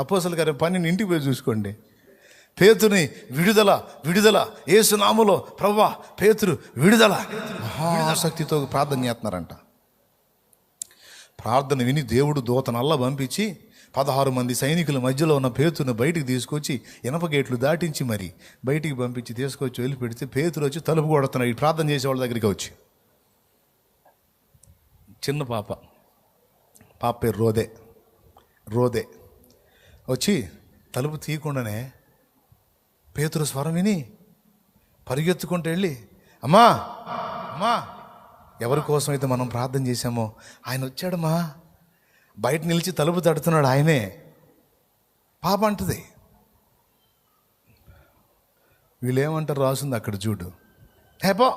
అపోస్తలుల కార్యం 12 ఇంటికి పోయి చూసుకోండి. పేతుని విడుదల విడుదల యేసు నామములో ప్రభువా పేతురు విడుదల మహాశక్తితో ప్రార్థన చేస్తున్నారంట. ప్రార్థన విని దేవుడు దూతనల్లా పంపించి 16 మంది సైనికుల మధ్యలో ఉన్న పేతురుని బయటికి తీసుకొచ్చి ఇనప గేట్లు దాటించి మరి బయటికి పంపించి తీసుకొచ్చి వెళ్ళిపెడితే పేతురు వచ్చి తలుపు కొడుతున్నాడు ఈ ప్రార్థన చేసేవాళ్ళ దగ్గరికి వచ్చి. చిన్న పాప పేరు రోదే వచ్చి తలుపు తీయకుండానే పేతురు స్వరం విని పరిగెత్తుకుంటూ వెళ్ళి అమ్మా ఎవరి కోసం అయితే మనం ప్రార్థన చేశామో ఆయన వచ్చాడమ్మా, బయట నిలిచి తలుపు తడుతున్నాడు ఆయనే. పాప అంటది. వీళ్ళేమంటారు రాసింది అక్కడ చూడు. హేపో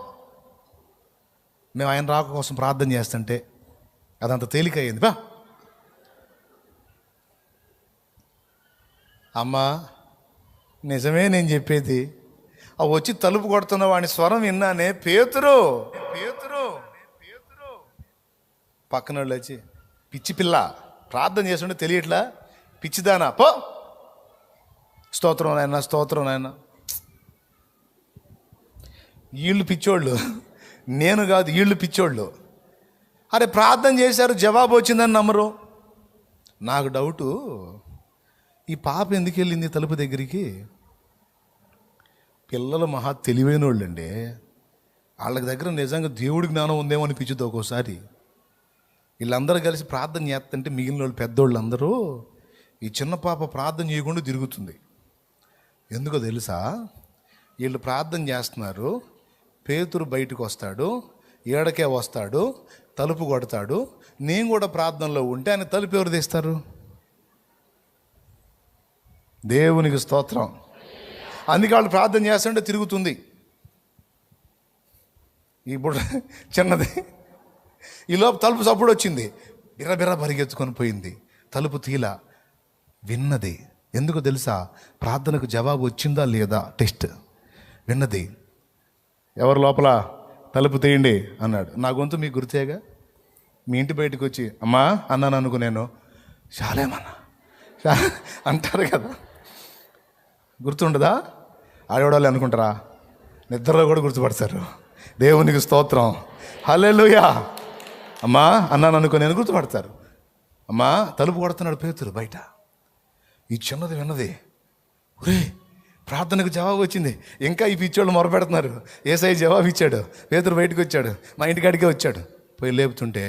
మేము ఆయన రాక కోసం ప్రార్థన చేస్తుంటే అదంత తేలిక అయ్యింది. బా అమ్మా నిజమే నేను చెప్పేది. ఆ వచ్చి తలుపు కొడుతున్న వాడిని స్వరం విన్నానే, పేతురు పక్కన వాళ్ళు వచ్చి పిచ్చి పిల్ల ప్రార్థన చేస్తుంటే తెలియట్లా, పిచ్చిదానా పో, స్తోత్రం నాయన. వీళ్ళు పిచ్చోళ్ళు, నేను కాదు, వీళ్ళు పిచ్చోళ్ళు. అరే ప్రార్థన చేశారు, జవాబు వచ్చిందని నమ్మరు. నాకు డౌటు, ఈ పాప ఎందుకు వెళ్ళింది తలుపు దగ్గరికి? పిల్లలు మహా తెలివైన వాళ్ళండి. వాళ్ళకి దగ్గర నిజంగా దేవుడి జ్ఞానం ఉందేమో అనిపించుద్ది ఒక్కోసారి. వీళ్ళందరూ కలిసి ప్రార్థన చేస్తుంటే మిగిలిన వాళ్ళు పెద్దోళ్ళు అందరూ ఈ చిన్న పాప ప్రార్థన చేయకుండా తిరుగుతుంది. ఎందుకో తెలుసా? వీళ్ళు ప్రార్థన చేస్తున్నారు, పేతురు బయటకు వస్తాడు, ఏడకే వస్తాడు, తలుపు కొడతాడు. నేను కూడా ప్రార్థనలో ఉంటే ఆయన తలుపు ఎవరు తీస్తారు? దేవునికి స్తోత్రం. అందుకే వాళ్ళు ప్రార్థన చేస్తుంటే తిరుగుతుంది. ఇప్పుడు చిన్నది ఈ లోపు తలుపు చప్పుడు వచ్చింది, బిర్రబిర్ర పరిగెత్తుకొని పోయింది. తలుపు తీలా విన్నది. ఎందుకు తెలుసా? ప్రార్థనకు జవాబు వచ్చిందా లేదా టెస్ట్. విన్నది. ఎవరు లోపల తలుపు తీయండి అన్నాడు. నా గొంతు మీకు గుర్తేగా. మీ ఇంటి బయటకు వచ్చి అమ్మా అన్నాను అనుకో, నేను చాలేమన్నా అంటారు కదా, గుర్తుండదా? ఆడవాళ్ళు అనుకుంటారా? నిద్రలో కూడా గుర్తుపడతారు. దేవునికి స్తోత్రం, హల్లెలూయా. అమ్మా అన్నాను అనుకో, నేను గుర్తుపడతారు. అమ్మా తలుపు కొడుతున్నాడు పేతురు బయట. ఈ చిన్నది విన్నది, ఒరే ప్రార్థనకు జవాబు వచ్చింది. ఇంకా ఈ పిచ్చోళ్ళు మొరపెడుతున్నారు. యేసయ్య జవాబు ఇచ్చాడు, పేతురు బయటకు వచ్చాడు, మా ఇంటికాడికే వచ్చాడు. పోయి లేపుతుంటే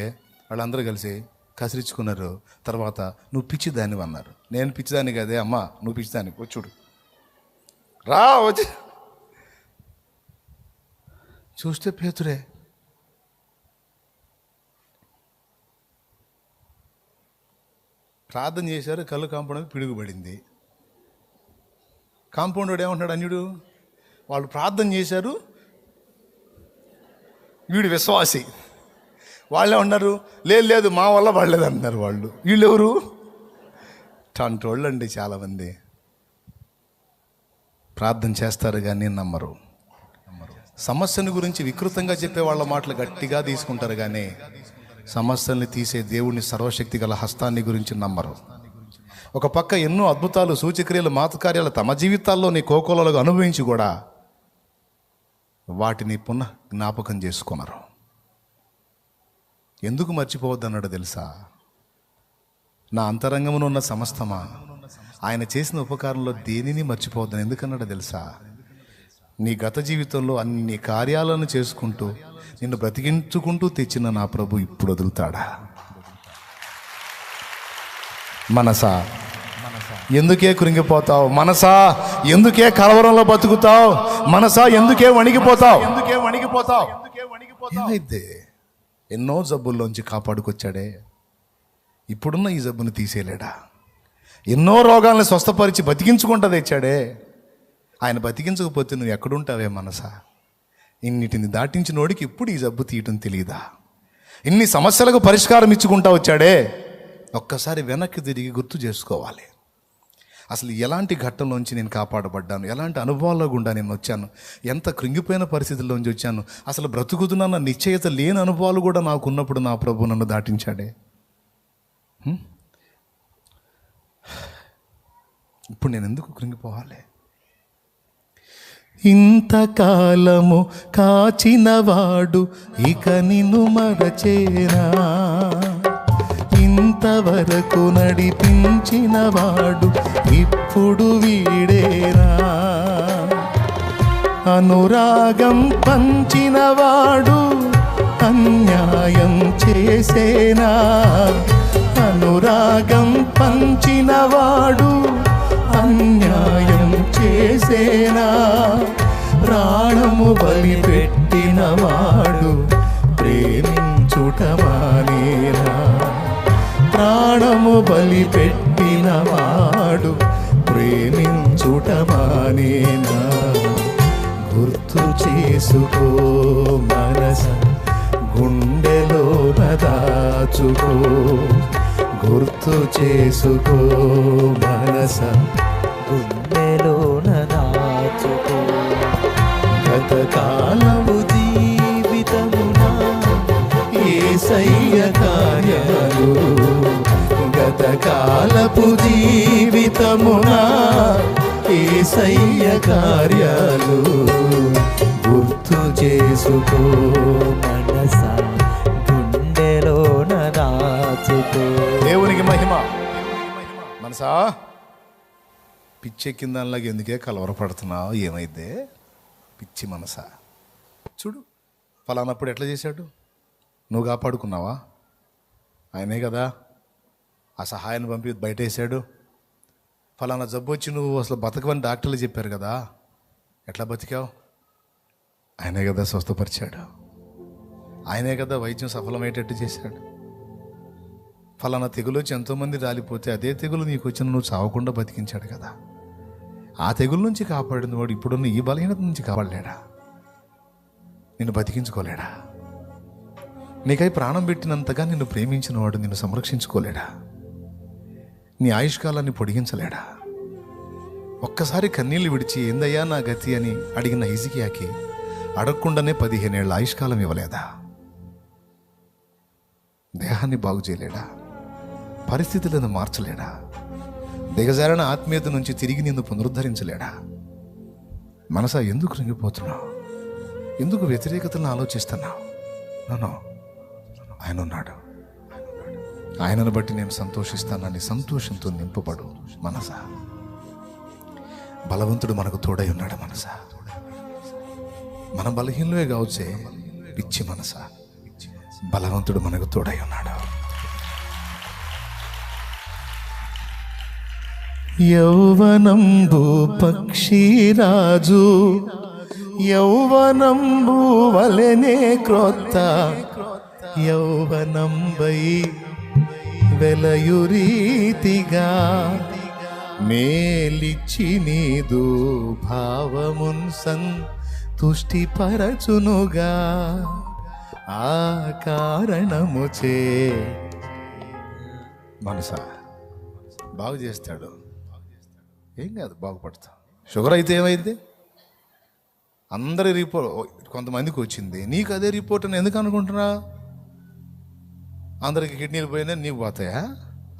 వాళ్ళందరూ కలిసి కసిరించుకున్నారు. తర్వాత నువ్వు పిచ్చిదాన్ని అన్నారు. నేను పిచ్చిదాన్ని కదే అమ్మా, నువ్వు పిచ్చిదాన్ని, వచ్చుడు రా వచ్చి చూస్తే పేతురే. ప్రార్థన చేశారు, కళ్ళు కాంపౌండ్ పిడుగుపడింది. కాంపౌండ్ వాడు ఏమంటున్నాడు అన్యుడు? వాళ్ళు ప్రార్థన చేశారు, వీడు విశ్వాసి. వాళ్ళే ఉన్నారు, లేదు మా వల్ల పడలేదు అంటున్నారు వాళ్ళు. వీళ్ళెవరు? టంటోళ్ళు అండి. చాలామంది ప్రార్థన చేస్తారు కానీ నమ్మరు. సమస్యను గురించి వికృతంగా చెప్పే వాళ్ళ మాటలు గట్టిగా తీసుకుంటారు కానీ సమస్యల్ని తీసే దేవుని సర్వశక్తి గల హస్తాన్ని గురించి నమ్మరు. ఒక పక్క ఎన్నో అద్భుతాలు, సూచక్రియలు, మాతకార్యాలు తమ జీవితాల్లో కోకోలలో అనుభవించి కూడా వాటిని పునః జ్ఞాపకం చేసుకున్నారు. ఎందుకు మర్చిపోవద్దన్నాడు తెలుసా? నా అంతరంగమున ఉన్న సమస్తమా, ఆయన చేసిన ఉపకారంలో దేనిని మర్చిపోవద్దని ఎందుకన్నాడు తెలుసా? నీ గత జీవితంలో అన్ని కార్యాలను చేసుకుంటూ నిన్ను బ్రతికించుకుంటూ తెచ్చిన నా ప్రభు ఇప్పుడు వదులుతాడా? మనసా ఎందుకే కృంగిపోతావు? మనసా ఎందుకే కలవరంలో బతుకుతావు? మనసా ఎందుకే వణికిపోతావు? ఏమైతే ఎన్నో జబ్బుల్లోంచి కాపాడుకొచ్చాడే, ఇప్పుడున్న ఈ జబ్బును తీసేయలేడా? ఎన్నో రోగాలను స్వస్థపరిచి బతికించుకుంటూ తెచ్చాడే, ఆయన బతికించకపోతే నువ్వు ఎక్కడుంటావే మనసా? ఇన్నిటిని దాటించినోడికి ఇప్పుడు ఈ జబ్బు తీయటం తెలియదా? ఇన్ని సమస్యలకు పరిష్కారం ఇచ్చుకుంటా వచ్చాడే, ఒక్కసారి వెనక్కి తిరిగి గుర్తు చేసుకోవాలి. అసలు ఎలాంటి ఘట్టంలోంచి నేను కాపాడబడ్డాను, ఎలాంటి అనుభవాల్లో గుండా నేను వచ్చాను, ఎంత కృంగిపోయిన పరిస్థితుల్లోంచి వచ్చాను, అసలు బ్రతుకుతున్న నిశ్చయత లేని అనుభవాలు కూడా నాకు ఉన్నప్పుడు నా ప్రభు నన్ను దాటించాడే. ఇప్పుడు నేను ఎందుకు కృంగిపోవాలి? ఇంతకాలము కాచినవాడు ఇక నిన్ను మరచేనా? ఇంతవరకు నడిపించినవాడు ఇప్పుడు వీడేనా? అనురాగం పంచినవాడు అన్యాయం చేసేనా? అనురాగం పంచినవాడు అన్యాయం చేసేనా? ప్రాణము బలిపెట్టినవాడు ప్రేమించుట మానేనా? ప్రాణము బలిపెట్టినవాడు ప్రేమించుట మానేనా? గుర్తు చేసుకో మనస, గుండెలోన దాచుకో. గుర్తు చేసుకో మనస, గుండెలోన దాచుకో. గతకాలపు జీవితమున యేసయ్య కార్యాలు, గతకాలపు జీవితమున యేసయ్య కార్యాలు గుర్తు చేసుకో మనస, గుండెలోన దాచుకో. దేవునికి మహిమ. మనసా, పిచ్చెక్కిందానిలాగా ఎందుకే కలవరపడుతున్నావు? ఏమైందే పిచ్చి మనసా? చూడు, ఫలానప్పుడు ఎట్లా చేశాడు? నువ్వు కాపాడుకున్నావా? ఆయనే కదా ఆ సహాయాన్ని పంపి బయటేసాడు. ఫలానా జబ్బు వచ్చి నువ్వు అసలు బతకవని డాక్టర్లు చెప్పారు కదా, ఎట్లా బతికావు? ఆయనే కదా స్వస్థపరిచాడు. ఆయనే కదా వైద్యం సఫలమయ్యేటట్టు చేశాడు. ఫలానా తెగులు వచ్చి ఎంతోమంది రాలిపోతే అదే తెగులు నీకు వచ్చిన నువ్వు చావకుండా బతికించాడు కదా. ఆ తెగుల నుంచి కాపాడిన వాడు ఇప్పుడున్న ఈ బలహీనత నుంచి కాపాడలేడా? నిన్ను బతికించుకోలేడా? నీకై ప్రాణం పెట్టినంతగా నిన్ను ప్రేమించిన వాడు నిన్ను సంరక్షించుకోలేడా? నీ ఆయుష్కాలాన్ని పొడిగించలేడా? ఒక్కసారి కన్నీళ్లు విడిచి ఏందయ్యా నా గతి అని అడిగిన హిజ్కియాకి అడగకుండానే 15 ఏళ్ల ఆయుష్కాలం ఇవ్వలేదా? దేహాన్ని బాగు చేయలేడా? పరిస్థితులను మార్చలేడా? దిగజారిన ఆత్మీయత నుంచి తిరిగి నిన్ను పునరుద్ధరించలేడా? మనసా, ఎందుకు కృంగిపోతున్నావు? ఎందుకు వ్యతిరేకతలను ఆలోచిస్తున్నావు? నో, ఆయన ఉన్నాడు. ఆయనను బట్టి నేను సంతోషిస్తానని సంతోషంతో నింపబడు మనసా. బలవంతుడు మనకు తోడై ఉన్నాడు మనసా. మన బలహీనలే కావచ్చే పిచ్చి మనసా, బలవంతుడు మనకు తోడై ఉన్నాడు. యౌవనంబు పక్షిరాజు, యౌవనంబు వలెనే క్రొత్త, యౌవనంబై వెలయురీతిగా మేలిచ్చి నీదు భావమున్ సంతుష్టిపరచునుగా. ఆ కారణముచే మనసా బాగు చేస్తాడు. ఏం కాదు, బాగుపడతా. షుగర్ అయితే ఏమైంది? అందరి రిపోర్ట్ కొంతమందికి వచ్చింది, నీకు అదే రిపోర్ట్ అని ఎందుకు అనుకుంటున్నా? అందరికి కిడ్నీలు పోయినా నీకు పోతాయా?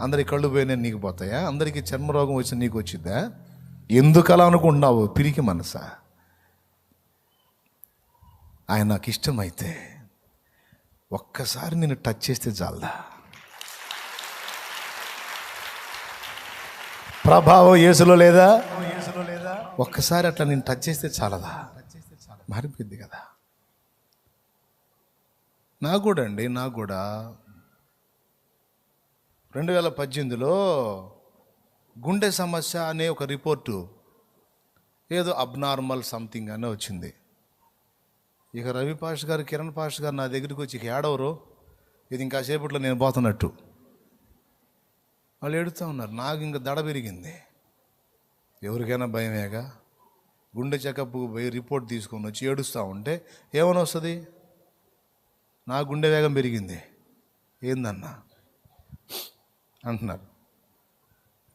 అందరికి కళ్ళు పోయినా నీకు పోతాయా? అందరికీ చర్మరోగం వచ్చిన నీకు వచ్చిందా? ఎందుకు అలా అనుకుంటున్నావు? పిరికి మనసా. ఆయన నాకు ఇష్టమైతే ఒక్కసారి నేను టచ్ చేస్తే చాలదా? ప్రభావం యేసులో లేదా? ఒక్కసారి అట్లా నేను టచ్ చేస్తే చాలదా? మారిపోయింది కదా. నాకు కూడా 2018లో గుండె సమస్య అనే ఒక రిపోర్టు, ఏదో అబ్నార్మల్ సంథింగ్ అని వచ్చింది. ఇక రవి పాష్ గారు, కిరణ్ పాష్ గారు నా దగ్గరికి వచ్చి, ఇక ఏడవరు, ఇది ఇంకా సేపట్లో నేను పోతున్నట్టు వాళ్ళు ఏడుతూ ఉన్నారు. నాకు ఇంకా దడ పెరిగింది. ఎవరికైనా భయమేగా. గుండె చెకప్కు పోయి రిపోర్ట్ తీసుకొని వచ్చి ఏడుస్తూ ఉంటే ఏమని వస్తుంది? నా గుండె వేగం పెరిగింది. ఏందన్నా అంటున్నారు.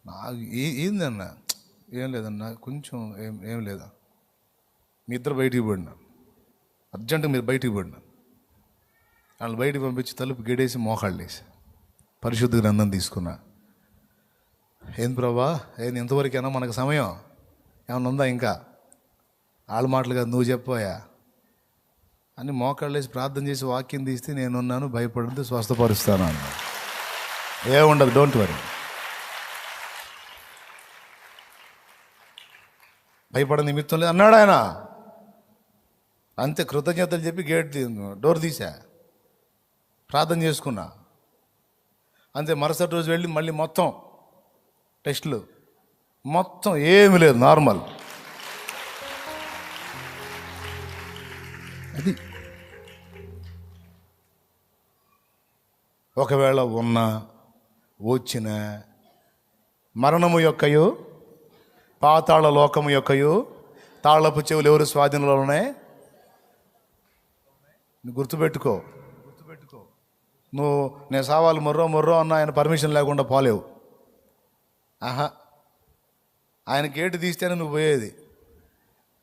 నాకు ఏందన్నా? ఏం లేదన్నా, కొంచెం ఏం లేదా, మీ ఇద్దరు బయటికి పోయినా, అర్జెంటుగా మీరు బయటికి పోయినా. వాళ్ళు బయటికి పంపించి తలుపు గేడేసి మోకాళ్ళు వేసి పరిశుద్ధ గ్రంథం తీసుకున్నా. ఏంది ప్రభా, ఏంది ఇంతవరకైనా మనకు సమయం ఏమన్నా ఉందా? ఇంకా వాళ్ళ మాటలు కాదు, నువ్వు చెప్పాయా అని మోకాళ్ళు వేసి ప్రార్థన చేసి వాక్యం తీస్తే నేనున్నాను, భయపడద్దు, స్వస్థపరుస్తాను అన్న. ఏముండదు, డోంట్ వరీ. భయపడ నిమిత్తం లేదు అన్నాడు ఆయన. అంతే, కృతజ్ఞతలు చెప్పి డోర్ తీసా, ప్రార్థన చేసుకున్నా. అంతే, మరుసటి రోజు వెళ్ళి మళ్ళీ మొత్తం టెస్టులు, మొత్తం ఏమి లేదు, నార్మల్. అది ఒకవేళ ఉన్నా వచ్చిన మరణము యొక్కయు పాతాళ లోకము యొక్కయు తాళపు చెవులు ఎవరు స్వాధీనంలో ఉన్నాయి? నువ్వు గుర్తుపెట్టుకో. నువ్వు నేను సావాలి మొర్రో అన్న ఆయన పర్మిషన్ లేకుండా పోలేవు. ఆహా, ఆయన గేటు తీస్తేనే నువ్వు పోయేది.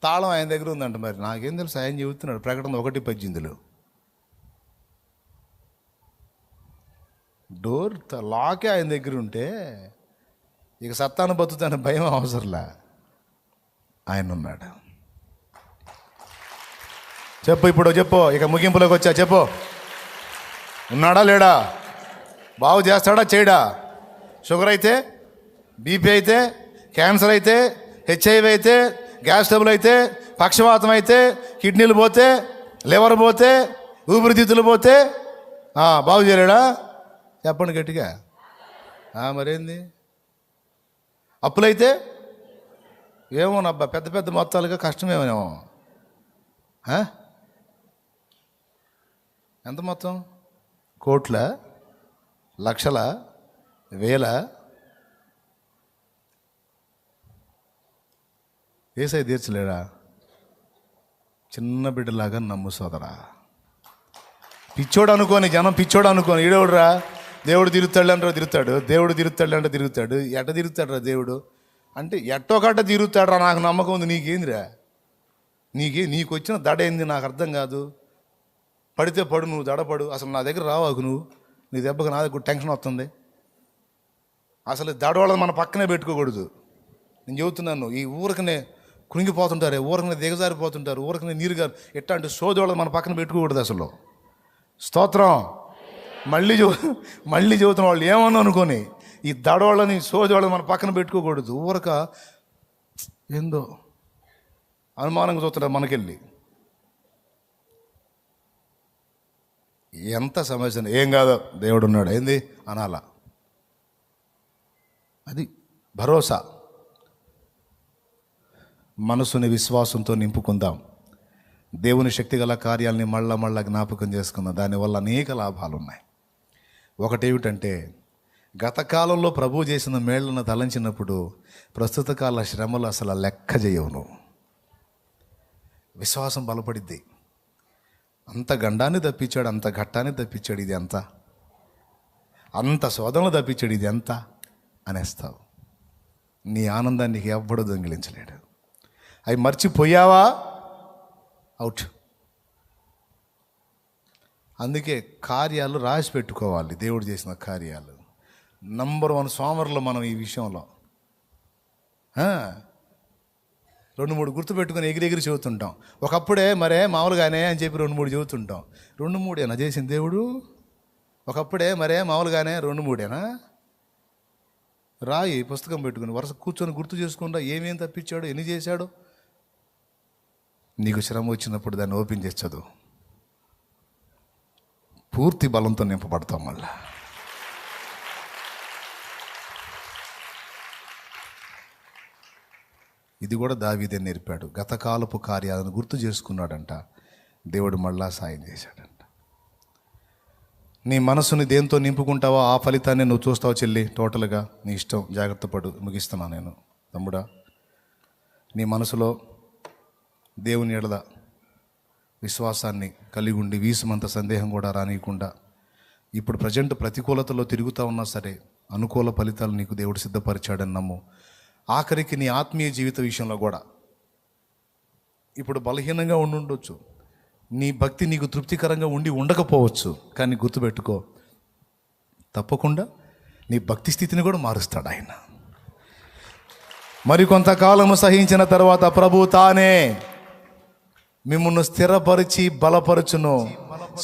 తాళం ఆయన దగ్గర ఉందంట. మరి నాకేం తెలుసు, ఆయన చెబుతున్నాడు. ప్రకటన 1:18 డోర్ లాకే ఆయన దగ్గర ఉంటే ఇక సత్తాను బతుతాను భయం అవసరంలా. ఆయన ఉన్నాడు. చెప్పు, ఇప్పుడు చెప్పు, ఇక ముగింపులోకి వచ్చా. చెప్పు, ఉన్నాడా లేడా? బాగు చేస్తాడా చేయడా? షుగర్ అయితే, బీపీ అయితే, క్యాన్సర్ అయితే, హెచ్ఐవి అయితే, గ్యాస్ ట్రబుల్ అయితే, పక్షవాతం అయితే, కిడ్నీలు పోతే, లివర్ పోతే, ఊపిరితిత్తులు పోతే బాగు చేయలేడా? చెప్పండి గట్టిగా. మరేంది? అప్పులైతే ఏమోనబ్బా, పెద్ద పెద్ద మొత్తాలుగా కష్టమేమో. ఎంత మొత్తం? కోట్ల, లక్షల, వేల? ఏసై తీర్చలేడా? చిన్న బిడ్డలాగా నమ్ము సోదరా. పిచ్చోడు అనుకోని, జనం పిచ్చోడు అనుకోని, ఈడోడురా దేవుడు తిరుగుతాడు అంటారు, తిరుగుతాడు. దేవుడు తిరుగుతాడు అంటే తిరుగుతాడు. ఎట్ట తిరుగుతాడు రా దేవుడు అంటే? ఎట్టో గట్ట తిరుగుతాడు రా, నాకు నమ్మకం ఉంది. నీకేందిరా? నీకు వచ్చిన దడ ఏంది నాకు అర్థం కాదు. పడితే పడు, నువ్వు దడపడు. అసలు నా దగ్గర రావాకు నువ్వు. నీ దెబ్బకి నా దగ్గర టెన్షన్ వస్తుంది. అసలు దడవాళ్ళని మన పక్కనే పెట్టుకోకూడదు. నేను చెబుతున్నాను, ఈ ఊరికనే కృంగిపోతుంటారే, ఊరికనే దిగజారిపోతుంటారు, ఊరికనే నీరుగారు, ఎట్లాంటి సోదోళ్ళని మన పక్కన పెట్టుకోకూడదు అసలు. స్తోత్రం. మళ్ళీ చెబుతున్న వాళ్ళు ఏమన్నా అనుకొని ఈ దడవాళ్ళని సోదోళ్ళని మన పక్కన పెట్టుకోకూడదు. ఊరక ఏందో అనుమానంగా చూస్తుంటారు మనకెళ్ళి. ఎంత సమస్య, ఏం కాదో దేవుడు ఉన్నాడు ఏంది అనాలా. అది భరోసా. మనసుని విశ్వాసంతో నింపుకుందాం. దేవుని శక్తిగల కార్యాలని మళ్ళా జ్ఞాపకం చేసుకుందాం. దానివల్ల అనేక లాభాలు ఉన్నాయి. ఒకటేమిటంటే, గత కాలంలో ప్రభువు చేసిన మేళ్లను తలంచినప్పుడు ప్రస్తుత కాల శ్రమలు అసలు లెక్క చేయవు. నువ్వు విశ్వాసం బలపడిద్ది. అంత గండాన్ని తప్పించాడు, అంత ఘట్టాన్ని తప్పించాడు, ఇది ఎంత, అంత శోధనలు తప్పించాడు, ఇది ఎంత అనేస్తావు. నీ ఆనందానికి ఎవ్వడూ దొంగిలించలేడు. అవి మర్చిపోయావా, అవుట్. అందుకే కార్యాలు రాసి పెట్టుకోవాలి. దేవుడు చేసిన కార్యాలు నంబర్ 1 సోమరులు మనం ఈ విషయంలో. 2-3 గుర్తుపెట్టుకొని ఎగిరెగిరి చెబుతుంటాం. ఒకప్పుడే మరే మామూలుగానే అని చెప్పి 2-3 చెబుతుంటాం. 2-3ఏనా చేసింది దేవుడు? ఒకప్పుడే మరే మామూలుగానే 2-3ఏనా? రాయి పుస్తకం పెట్టుకుని వరుస కూర్చొని గుర్తు చేసుకుంటా ఏమేం తప్పించాడు, ఎన్ని చేశాడు. నీకు శ్రమ వచ్చినప్పుడు దాన్ని ఓపెన్ చేసి చదువు. పూర్తి బలంతో నింపబడతాం. మళ్ళా ఇది కూడా దావీదే నేర్పాడు. గతకాలపు కార్యాలను గుర్తు చేసుకున్నాడంట. దేవుడు మళ్ళా సాయం చేశాడంట. నీ మనసుని దేంతో నింపుకుంటావో ఆ ఫలితాన్ని నువ్వు చూస్తావు చెల్లి. టోటల్గా నీ ఇష్టం. జాగ్రత్త పడు. ముగిస్తున్నా నేను తమ్ముడా. నీ మనసులో దేవుని ఎడల విశ్వాసాన్ని కలిగి ఉండి వీసుమంత సందేహం కూడా రానియకుండా, ఇప్పుడు ప్రజెంట్ ప్రతికూలతలో తిరుగుతూ ఉన్నా సరే అనుకూల ఫలితాలు నీకు దేవుడు సిద్ధపరిచాడని నమ్ము. ఆఖరికి నీ ఆత్మీయ జీవిత విషయంలో కూడా ఇప్పుడు బలహీనంగా ఉండొచ్చు. నీ భక్తి నీకు తృప్తికరంగా ఉండకపోవచ్చు. కానీ గుర్తుపెట్టుకో, తప్పకుండా నీ భక్తి స్థితిని కూడా మారుస్తాడు ఆయన. మరి కొంతకాలము సహించిన తర్వాత ప్రభు తానే మిమ్మును స్థిరపరిచి బలపరచును,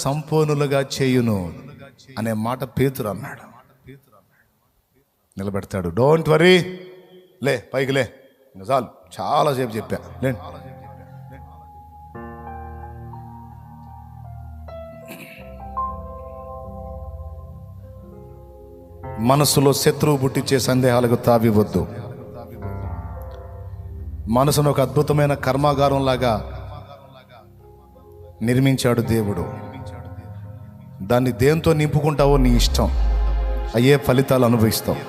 సంపూర్ణులుగా చేయును అనే మాట పేతురు అన్నాడు. నిలబెడతాడు. డోంట్ వరీ, లే పైకి లే, ఇంకా చాలు, చాలాసేపు చెప్పా. లేండి. మనసులో శత్రువు పుట్టించే సందేహాలకు తావివద్దు. మనసును ఒక అద్భుతమైన కర్మాగారం లాగా నిర్మించాడు దేవుడు. దాన్ని దేంతో నింపుకుంటావో నీ ఇష్టం, అయ్యే ఫలితాలు అనుభవిస్తావు.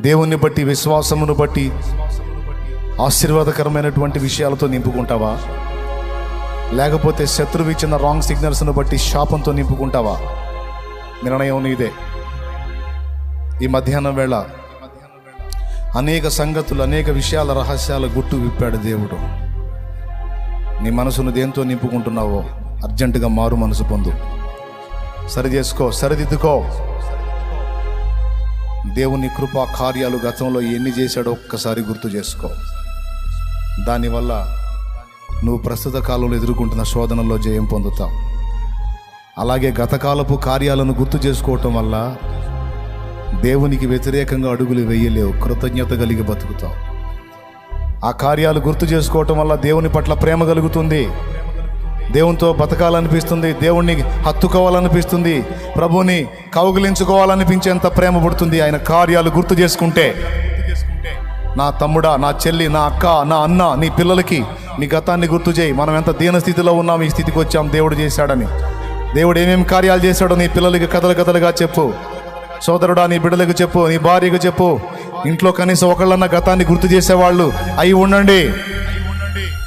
దేవుణ్ణి బట్టి, విశ్వాసమును బట్టి ఆశీర్వాదకరమైనటువంటి విషయాలతో నింపుకుంటావా, లేకపోతే శత్రువు ఇచ్చిన రాంగ్ సిగ్నల్స్ను బట్టి శాపంతో నింపుకుంటావా? నిర్ణయం నీదే. ఈ మధ్యాహ్నం వేళ అనేక సంగతులు, అనేక విషయాల రహస్యాల గుట్టు విప్పాడు దేవుడు. నీ మనసును దేంతో నింపుకుంటున్నావో అర్జెంటుగా మారు మనసు పొందు, సరి చేసుకో, సరిదిద్దుకో. దేవుని కృపా కార్యాలు గతంలో ఎన్ని చేశాడో ఒక్కసారి గుర్తు చేసుకో. దానివల్ల నువ్వు ప్రస్తుత కాలంలో ఎదుర్కొంటున్న శోధనలో జయం పొందుతావు. అలాగే గతకాలపు కార్యాలను గుర్తు చేసుకోవటం వల్ల దేవునికి వ్యతిరేకంగా అడుగులు వేయలేవు, కృతజ్ఞత కలిగి బతుకుతావు. ఆ కార్యాలు గుర్తు చేసుకోవటం వల్ల దేవుని పట్ల ప్రేమ కలుగుతుంది, దేవునితో బతకాలనిపిస్తుంది, దేవుణ్ణి హత్తుకోవాలనిపిస్తుంది, ప్రభుని కౌగిలించుకోవాలనిపించేంత ప్రేమ పుడుతుంది ఆయన కార్యాలు గుర్తు చేసుకుంటే. నా తమ్ముడా, నా చెల్లి, నా అక్క, నా అన్న, నీ పిల్లలకి నీ గతాన్ని గుర్తు చేయి. మనం ఎంత దీన స్థితిలో ఉన్నాం, ఈ స్థితికి వచ్చాం దేవుడు చేశాడని. దేవుడు ఏమేమి కార్యాలు చేశాడో నీ పిల్లలకి కథలు కథలుగా చెప్పు. సోదరుడా, నీ బిడ్డలకు చెప్పు, నీ భార్యకు చెప్పు. ఇంట్లో కనీసం ఒకళ్ళన్న గతాన్ని గుర్తు చేసేవాళ్ళు అయి ఉండండి.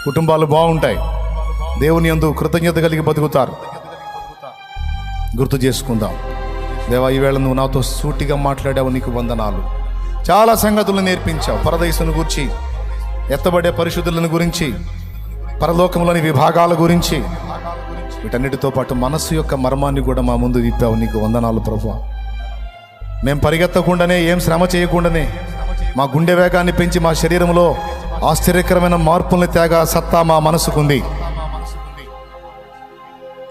కుటుంబాలు బాగుంటాయి, దేవుని యందు కృతజ్ఞత కలిగి బతుకుతారు. గుర్తు చేసుకుందాం. దేవా, ఈవేళ నువ్వు నాతో సూటిగా మాట్లాడావు, నీకు వందనాలు. చాలా సంగతులు నేర్పించావు. పరదేశుని గురించి, ఎత్తబడే పరిశుద్ధులను గురించి, పరలోకంలోని విభాగాల గురించి, వీటన్నిటితో పాటు మనస్సు యొక్క మర్మాన్ని కూడా మా ముందు విప్పావు. నీకు వందనాలు ప్రభువా. మేము పరిగెత్తకుండానే, ఏం శ్రమ చేయకుండానే మా గుండె వేగాన్ని పెంచి మా శరీరంలో ఆశ్చర్యకరమైన మార్పుల్ని తేగా సత్తా మా మనసుకుంది.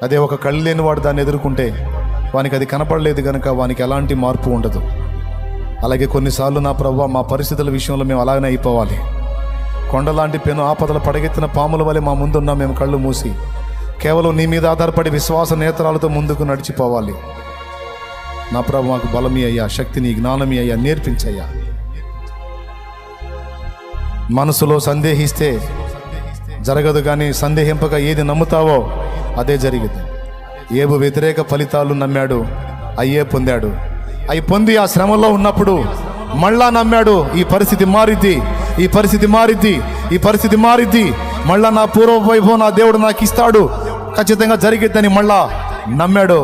అదే ఒక కళ్ళు లేని వాడు దాన్ని ఎదుర్కొంటే వానికి అది కనపడలేదు కనుక వానికి ఎలాంటి మార్పు ఉండదు. అలాగే కొన్నిసార్లు నా ప్రభువా, మా పరిస్థితుల విషయంలో మేము అలాగనే అయిపోవాలి. కొండలాంటి పెను ఆపదలు పడగెత్తిన పాముల వలె మా ముందున్నా మేము కళ్ళు మూసి కేవలం నీ మీద ఆధారపడి విశ్వాస నేత్రాలతో ముందుకు నడిచిపోవాలి. నా ప్రభు, మాకు బలమీ అయ్యా, శక్తిని, జ్ఞానమీ అయ్యా, నేర్పించయ్యా. మనసులో సందేహిస్తే జరగదు, కానీ సందేహింపక ఏది నమ్ముతావో అదే జరిగింది. ఏబు వ్యతిరేక ఫలితాలు నమ్మాడు, అయ్యే పొందాడు. అవి పొంది ఆ శ్రమలో ఉన్నప్పుడు మళ్ళా నమ్మాడు, ఈ పరిస్థితి మారిద్ది, ఈ పరిస్థితి మారిద్ది, ఈ పరిస్థితి మారిద్ది, మళ్ళా నా పూర్వ వైభవం నా దేవుడు నాకు ఇస్తాడు, ఖచ్చితంగా జరిగిద్దని మళ్ళా నమ్మాడు.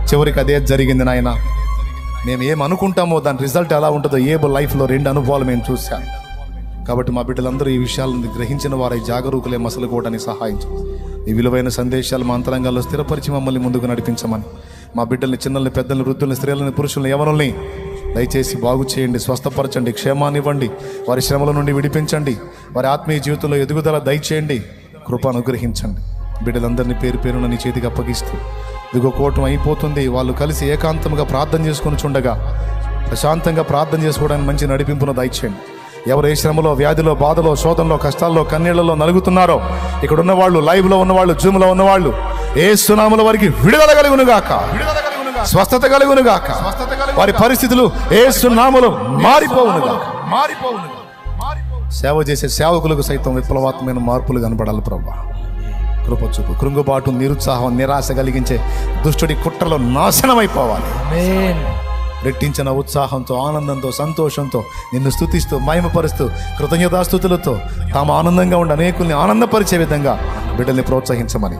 చివరికి అదే జరిగింది. నాయన, మేము ఏమనుకుంటామో దాని రిజల్ట్ ఎలా ఉంటుందో ఏబు లైఫ్లో 2 అనుభవాలు మేము చూశాను. కాబట్టి మా బిడ్డలందరూ ఈ విషయాలను గ్రహించిన వారై జాగరూకులే మసలుకోవడానికి సహాయించు. ఈ విలువైన సందేశాలు మా అంతరంగాల్లో స్థిరపరిచి మమ్మల్ని ముందుకు నడిపించమని, మా బిడ్డల్ని, చిన్నల్ని, పెద్దల్ని, వృద్ధుల్ని, స్త్రీలని, పురుషుల్ని, యవనుల్ని దయచేసి బాగు చేయండి, స్వస్థపరచండి, క్షేమాన్ని ఇవ్వండి, వారి శ్రమల నుండి విడిపించండి, వారి ఆత్మీయ జీవితంలో ఎదుగుదల దయచేయండి, కృప అనుగ్రహించండి. బిడ్డలందరినీ పేరు పేరున నీ చేతికి అప్పగిస్తూ, ఇదిగో కూటం అయిపోతుంది, వాళ్ళు కలిసి ఏకాంతంగా ప్రార్థన చేసుకొని చుండగా ప్రశాంతంగా ప్రార్థన చేసుకోవడానికి మంచి నడిపింపును దయచేయండి. ఎవరు ఏ శ్రమలో, వ్యాధిలో, బాధలో, శోధనలో, కష్టాల్లో, కన్నీళ్లలో నలుగుతున్నారో, ఇక్కడ ఉన్నవాళ్ళు, లైవ్లో ఉన్నవాళ్ళు, జూమ్లో ఉన్నవాళ్ళు, ఏ సునాముల వారికి విడుదల కలుగునుగాక, స్వస్థత కలుగునుగాక, వారి పరిస్థితులు ఏ సునాములు మారిపోవునుగాక. సేవ చేసే సేవకులకు సైతం విప్లవాత్మకమైన మార్పులు కనపడాలి ప్రభువా. కృపచూపు. కృంగుబాటు, నిరుత్సాహం, నిరాశ కలిగించే దుష్టుడి కుట్రలో నాశనమైపోవాలి. రెట్టించిన ఉత్సాహంతో, ఆనందంతో, సంతోషంతో నిన్ను స్తుతిస్తూ, మహిమపరుస్తూ, కృతజ్ఞతాస్తుతులతో తాము ఆనందంగా ఉండి అనేకుల్ని ఆనందపరిచే విధంగా బిడ్డల్ని ప్రోత్సహించమని,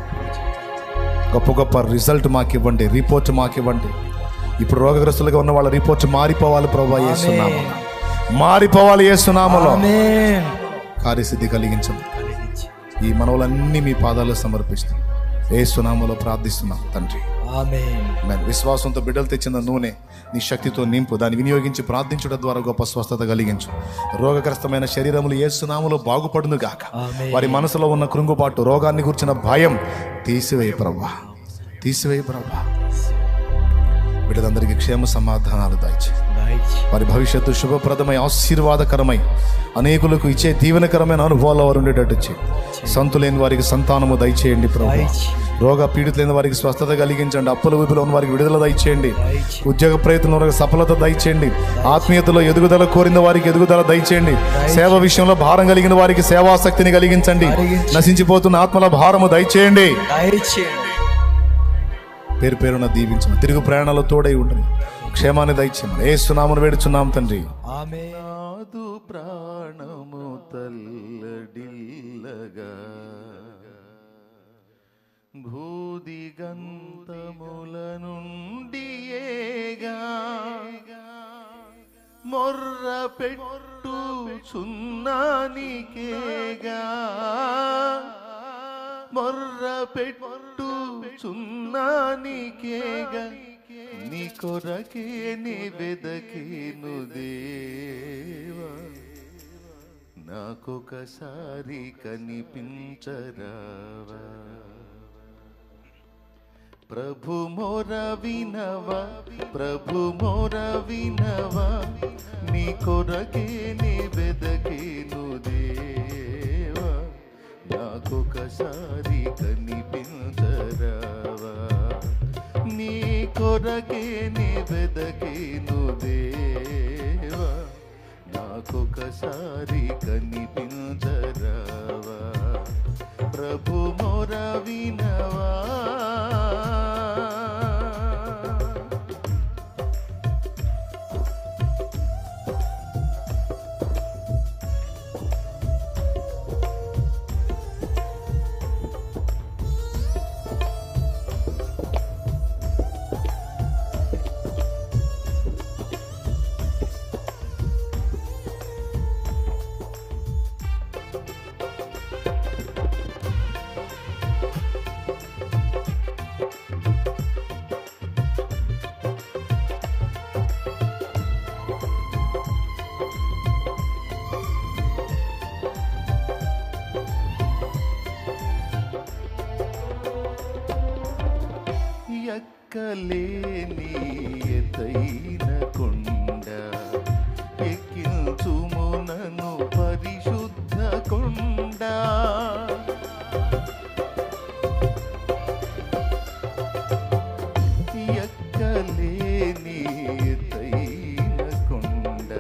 గొప్ప గొప్ప రిజల్ట్ మాకు ఇవ్వండి, రిపోర్ట్ మాకు ఇవ్వండి. ఇప్పుడు రోగగ్రస్తులుగా ఉన్న వాళ్ళ రిపోర్ట్ మారిపోవాలి ప్రభువా, యేసునామములో మారిపోవాలి, యేసునామములో కార్యసిద్ధి కలిగించండి. ఈ మనవులన్నీ మీ పాదాలు సమర్పిస్తూ యేసు నామములో ప్రార్థిస్తున్నాం తండ్రి. ఆమేన్. ఆమేన్. విశ్వాసంతో బిడ్డలు తెచ్చిన నూనె నీ శక్తితో నింపు, దాన్ని వినియోగించి ప్రార్థించడం ద్వారా గొప్ప స్వస్థత కలిగించు. రోగగ్రస్తమైన శరీరములు యేసు నామములో బాగుపడును గాక. ఆమేన్. వారి మనసులో ఉన్న కృంగుబాటు, రోగాన్ని గురించిన భయం తీసివేయి ప్రభువా, తీసివేయి ప్రభువా. బిడ్డలందరికీ క్షేమ సమాధానాలు దయచేయి. వారి భవిష్యత్తు శుభప్రదమై ఆశీర్వాదకరమై అనేకులకు ఇచ్చే దీవెనకరమైన అనుభవాలు వారు ఉండేటట్టు చేయి. సంతులేని వారికి సంతానము దయచేయండి ప్రభు. రోగ పీడితులైన వారికి స్వస్థత కలిగించండి. అప్పుల ఊపిలో ఉన్న వారికి విడుదల దయచేయండి. ఉద్యోగ ప్రయత్నంలో వారికి సఫలత దయచేయండి. ఆత్మీయతలో ఎదుగుదల కోరిన వారికి ఎదుగుదల దయచేయండి. సేవ విషయంలో భారం కలిగిన వారికి సేవాశక్తిని కలిగించండి. నశించిపోతున్న ఆత్మల భారము దయచేయండి. పేరు పేరున దీవించమని, తిరుగు ప్రయాణాలు తోడై ఉంటుంది. క్షేమాన్ని దయచేయమని యేసు నామమున వేడుచున్నాం తండ్రి. ఆమేన్. నాదు ప్రాణము తల్లడిల్లగా భూదిగంతముల నుండి ఏగా మొర్ర పెట్టు చున్నానికేగా మొర్ర పెట్టు చున్నానికేగా నీ కొరకే నీ వెదకేను దేవా నాకొకసారి కనిపించరావా ప్రభు మోర వినవా ప్రభు మోర వినవా నీ కొరకే నీ వెదకేను దేవా నాకొకసారి కనిపించరావా నీ కొరకే నీ వెదకేను దేవా నాకొకసారి కనిపించరావా ప్రభు మోర వినవా ఎక్కలేని ఎత్తైన కొండ ఎక్కించుము నన్ను పరిశుద్ధ కొండ ఎక్కలేని ఎత్తైన కొండ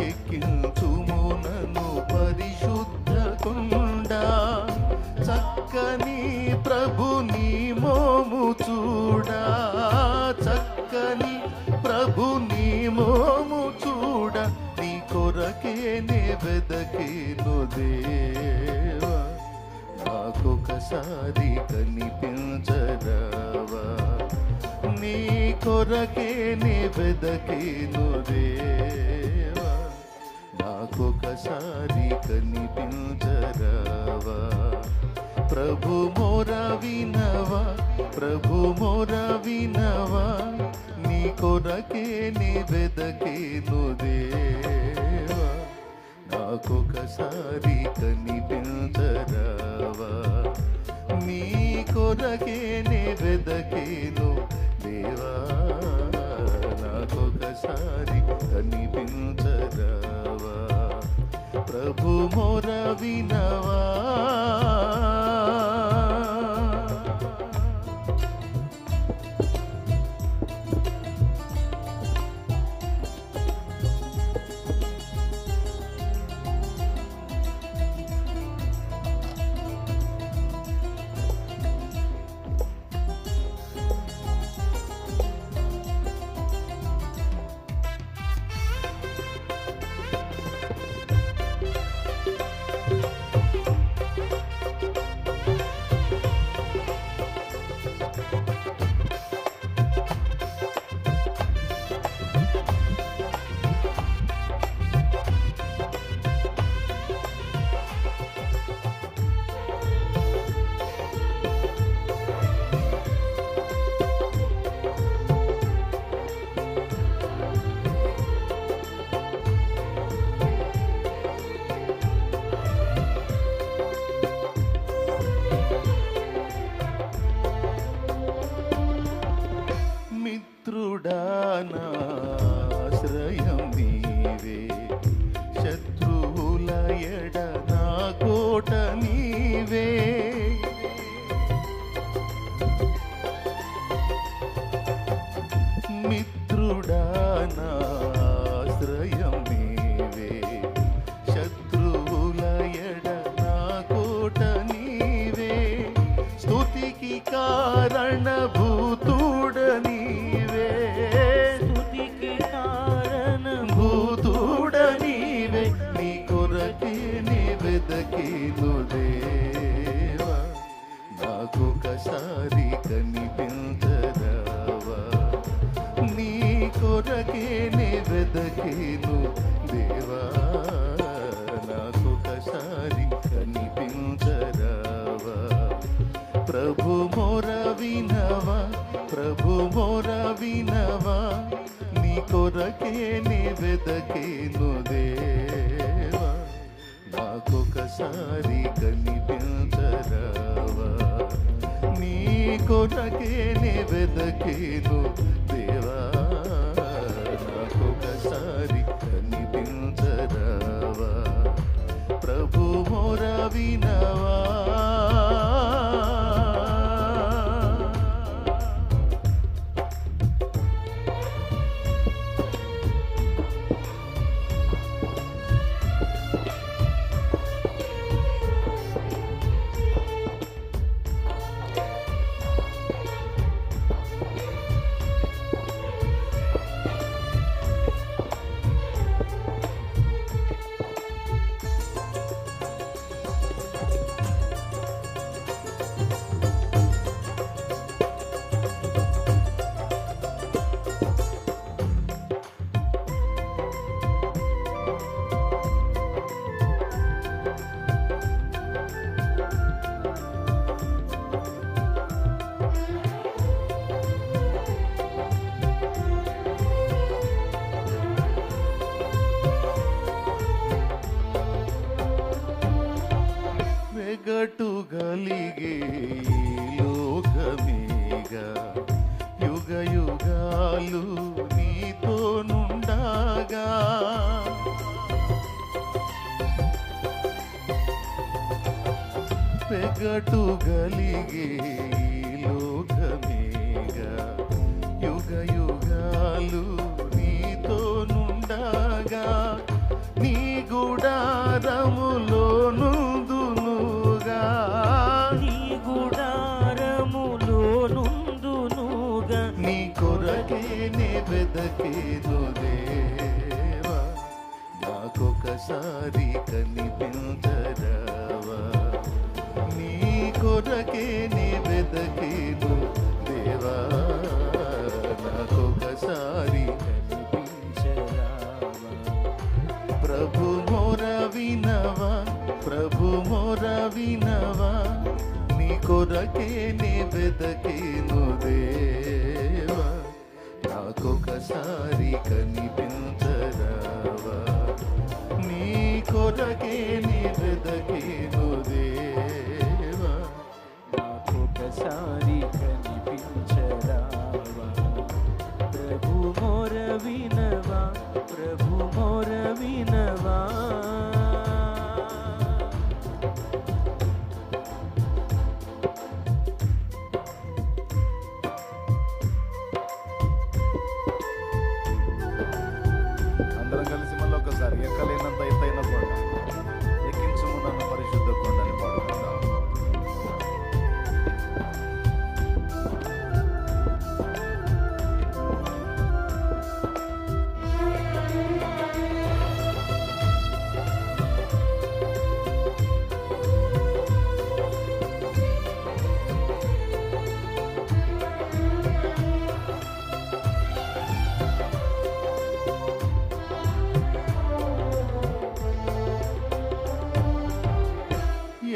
ఎక్కించుము నన్ను పరిశుద్ధ కొండ చక్కని ప్రభు నీ మోము చూడా చక్కని ప్రభు నీ మోము చూడ నీ కొరకే నే వెదకేను దేవా నాకొకసారి కనిపించరావా నీ కొరకే నే వెదకేను దేవా నాకొకసారి కనిపించరావా ప్రభు మోర వినవా ప్రభు మోర వినవా నీ కొరకే నీ వెదకేను దేవా నాకొకసారి కనిపించరావా నీ కొరకే నీ వెదకేను దేవా నాకొకసారి కనిపించరావా ప్రభు మోర వినవా నే వెదకేను దేవా, నాకొకసారి కనిపించరావా. నీ కొరకే నే వెదకేను దేవా, నాకొకసారి కనిపించరావా. ప్రభు మొర వినవా, వెగటు గలిగే లోకమేగా, యుగ యుగాలు నీతో నుండగా. వెగటు గలిగే లోకమేగా, యుగ యుగాలు నీతో నుండగా. నీ గుడారములో నుందునుగా, నీ గుడారములో నుందునుగా. నీ కొరకే నే వెదకేను దేవా, నాకొకసారి కనిపించరావా. నీ కొరకే నే వెదకేను దేవా, నాకొకసారి కనిపించరావా. ప్రభు మొర వినవా, ప్రభు మొర వినవా. నీ కొరకే నే వెదకేను దేవా, నాకొకసారి కనిపించరావా. నీ కొరకే నే వెదకేను దేవా, నాకొకసారి కనిపించరావా. ప్రభు మొర వినవా, ప్రభు మొర వినవా. అందరం కలిసి మళ్ళీ ఒకసారి ఎక్కలేనంత ఎత్తైన కొండ ఎక్కించుము నన్ను పరిశుద్ధ కొండని పాడుకుందాం.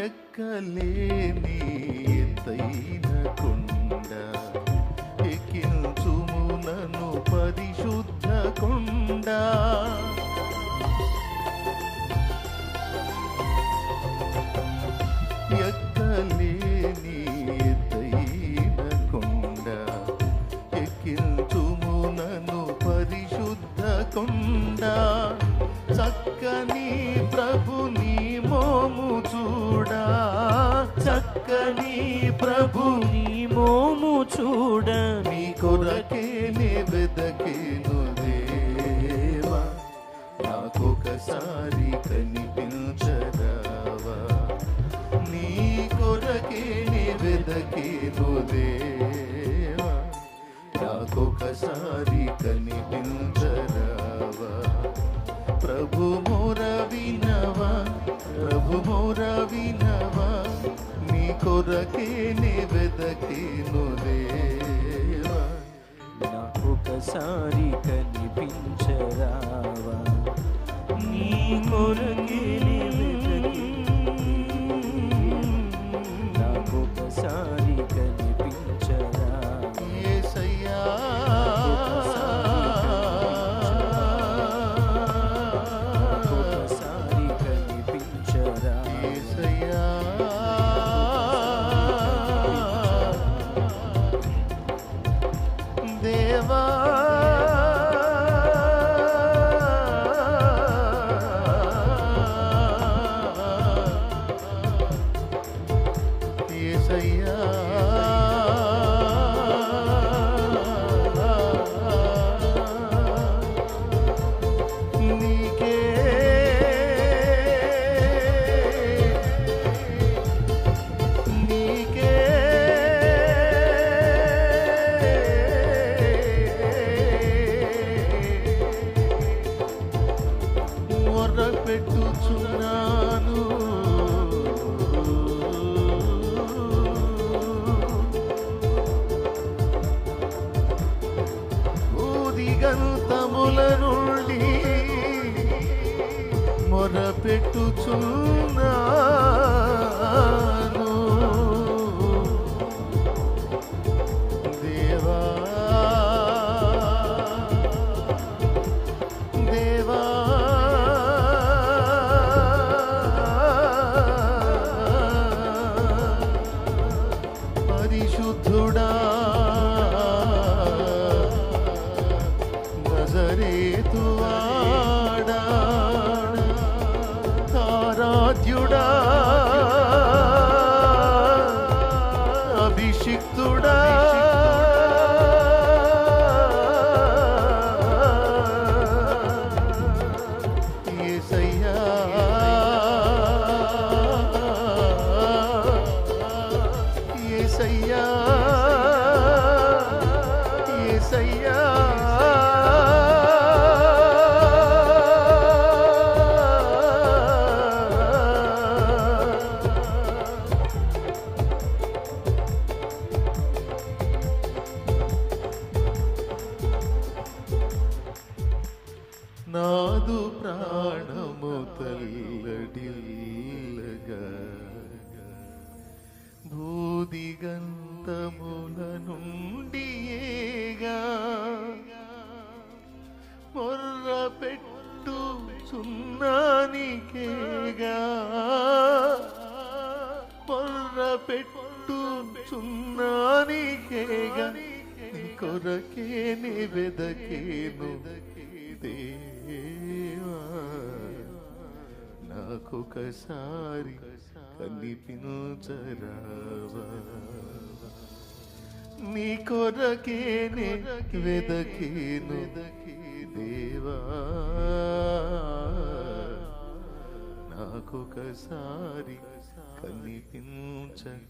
ఎక్కలేని ఎత్తైన కొండ ఎక్కించుము నన్ను పరిశుద్ధ కొండ. ఎక్కలేని ఎత్తైన కొండ ఎక్కించుము నన్ను పరిశుద్ధ కొండ. చక్కని ప్రభు నీ మోము చూడా, చక్కని ప్రభు నీ మోము చూడ. నీ కొరకే నే వెదకేను దేవా, నాకొకసారి కనిపించరావా. నీ కొరకే నే వెదకేను దేవా, నాకొకసారి కనిపించరావా. ప్రభు మొర వినవా, ప్రభు మొర వినవా. నీ కొరకే నే వెదకేను దేవా, నాకొకసారి కనిపించరావా. నీ కొరకే నే వెదకి, నాకొకసారి కనిపించరావా. యేసయ్యా మొరపెట్టుచున్నాను. దేవా దేవా పరిశుద్ధుడా నజరేతువాడా ఆరాధ్యుడా అభిషిక్తుడా యేసయ్యా యేసయ్యా యేసయ్యా నాదు ప్రాణము తల్లడిల్లగా భూదిగంతముల నుండి ఏగా మొర్ర పెట్టు సున్నానికేగా మొర్ర పెట్టు సున్నానికేగా కొరకే వెదకేను దేవా నాకొకసారి కనిపించరావా నీ కొరకేనే వెదకేను దేవా నాకొకసారి కనిపించరావా.